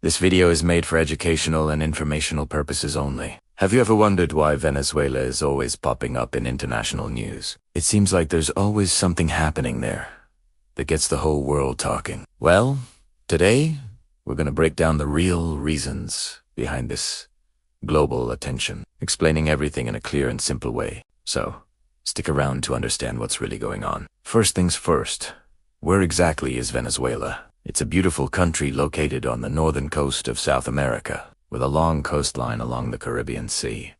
This video is made for educational and informational purposes only. Have you ever wondered why Venezuela is always popping up in international news? It seems like there's always something happening there that gets the whole world talking. Well, today, we're going to break down the real reasons behind this global attention, explaining everything in a clear and simple way. So, stick around to understand what's really going on. First things first, where exactly is Venezuela? It's a beautiful country located on the northern coast of South America, with a long coastline along the Caribbean Sea.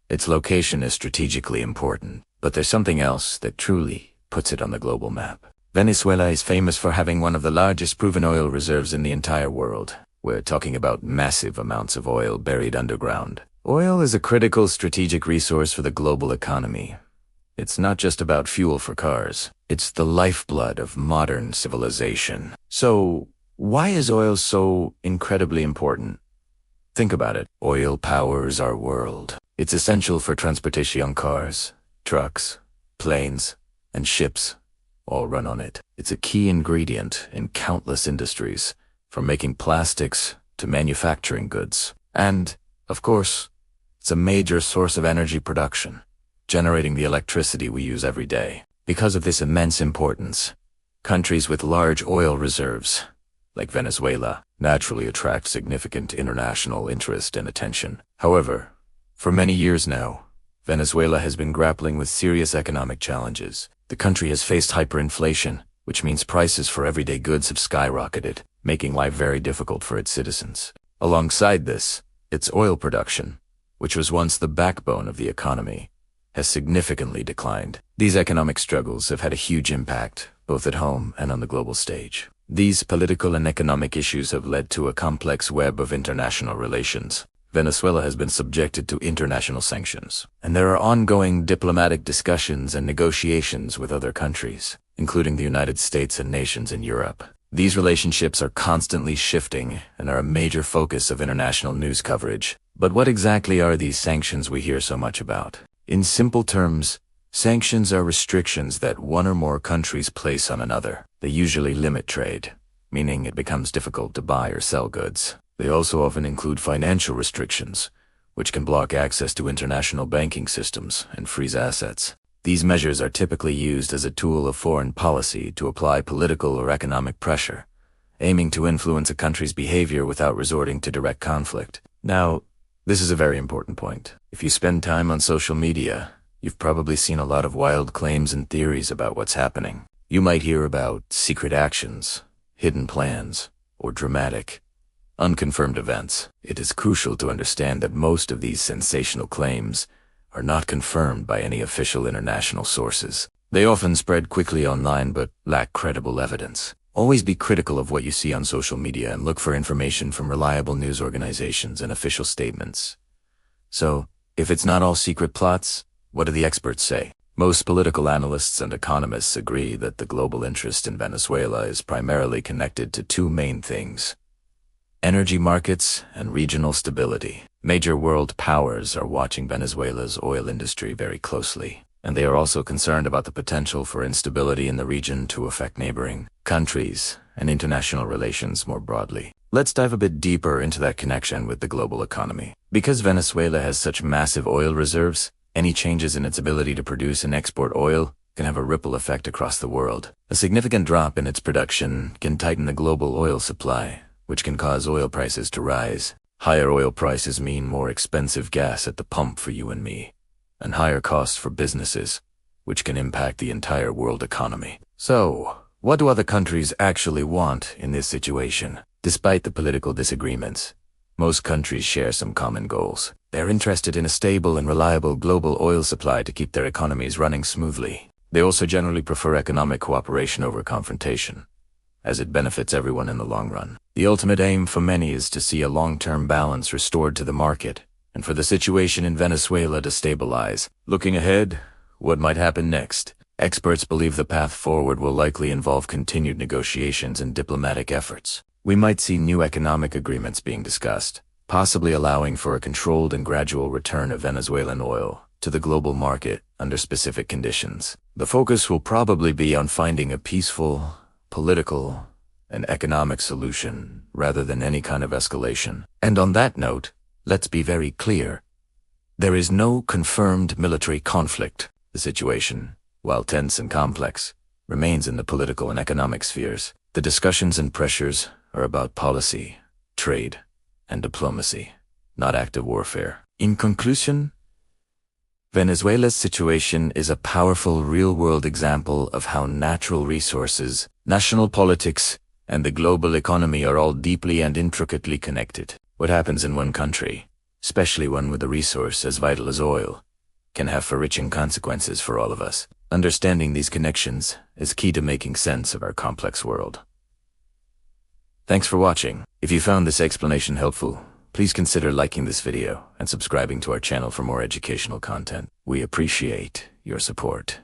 Its location is strategically important, but there's something else that truly puts it on the global map. Venezuela is famous for having one of the largest proven oil reserves in the entire world. We're talking about massive amounts of oil buried underground. Oil is a critical strategic resource for the global economy. It's not just about fuel for cars. It's the lifeblood of modern civilization. So, why is oil so incredibly important? Think about it. Oil powers our world. It's essential for transportation. Cars, trucks, planes, and ships all run on it. It's a key ingredient in countless industries, from making plastics to manufacturing goods. And, of course, it's a major source of energy production, generating the electricity we use every day. Because of this immense importance, countries with large oil reserves, like Venezuela, naturally attract significant international interest and attention. However, for many years now, Venezuela has been grappling with serious economic challenges. The country has faced hyperinflation, which means prices for everyday goods have skyrocketed, making life very difficult for its citizens. Alongside this, its oil production, which was once the backbone of the economy, has significantly declined. These economic struggles have had a huge impact, both at home and on the global stage. These political and economic issues have led to a complex web of international relations. Venezuela has been subjected to international sanctions, and there are ongoing diplomatic discussions and negotiations with other countries, including the United States and nations in Europe. These relationships are constantly shifting and are a major focus of international news coverage. But what exactly are these sanctions we hear so much about? In simple terms, sanctions are restrictions that one or more countries place on another. They usually limit trade, meaning it becomes difficult to buy or sell goods. They also often include financial restrictions, which can block access to international banking systems and freeze assets. These measures are typically used as a tool of foreign policy to apply political or economic pressure, aiming to influence a country's behavior without resorting to direct conflict. Now, this is a very important point. If you spend time on social media, you've probably seen a lot of wild claims and theories about what's happening. You might hear about secret actions, hidden plans, or dramatic, unconfirmed events. It is crucial to understand that most of these sensational claims are not confirmed by any official international sources. They often spread quickly online but lack credible evidence. Always be critical of what you see on social media and look for information from reliable news organizations and official statements. So, if it's not all secret plots, what do the experts say? Most political analysts and economists agree that the global interest in Venezuela is primarily connected to two main things: energy markets and regional stability. Major world powers are watching Venezuela's oil industry very closely, and they are also concerned about the potential for instability in the region to affect neighboring countries and international relations more broadly. Let's dive a bit deeper into that connection with the global economy. Because Venezuela has such massive oil reserves, any changes in its ability to produce and export oil can have a ripple effect across the world. A significant drop in its production can tighten the global oil supply, which can cause oil prices to rise. Higher oil prices mean more expensive gas at the pump for you and me, and higher costs for businesses, which can impact the entire world economy. So, what do other countries actually want in this situation? Despite the political disagreements, most countries share some common goals. They're interested in a stable and reliable global oil supply to keep their economies running smoothly. They also generally prefer economic cooperation over confrontation, as it benefits everyone in the long run. The ultimate aim for many is to see a long-term balance restored to the market, and for the situation in Venezuela to stabilize. Looking ahead, what might happen next? Experts believe the path forward will likely involve continued negotiations and diplomatic efforts. We might see new economic agreements being discussed, possibly allowing for a controlled and gradual return of Venezuelan oil to the global market under specific conditions. The focus will probably be on finding a peaceful, political, an economic solution rather than any kind of escalation. And on that note, let's be very clear. There is no confirmed military conflict. The situation, while tense and complex, remains in the political and economic spheres. The discussions and pressures are about policy, trade, and diplomacy, not active warfare. In conclusion, Venezuela's situation is a powerful real-world example of how natural resources, national politics, and the global economy are all deeply and intricately connected. What happens in one country, especially one with a resource as vital as oil, can have far-reaching consequences for all of us. Understanding these connections is key to making sense of our complex world. Thanks for watching. If you found this explanation helpful, please consider liking this video and subscribing to our channel for more educational content. We appreciate your support.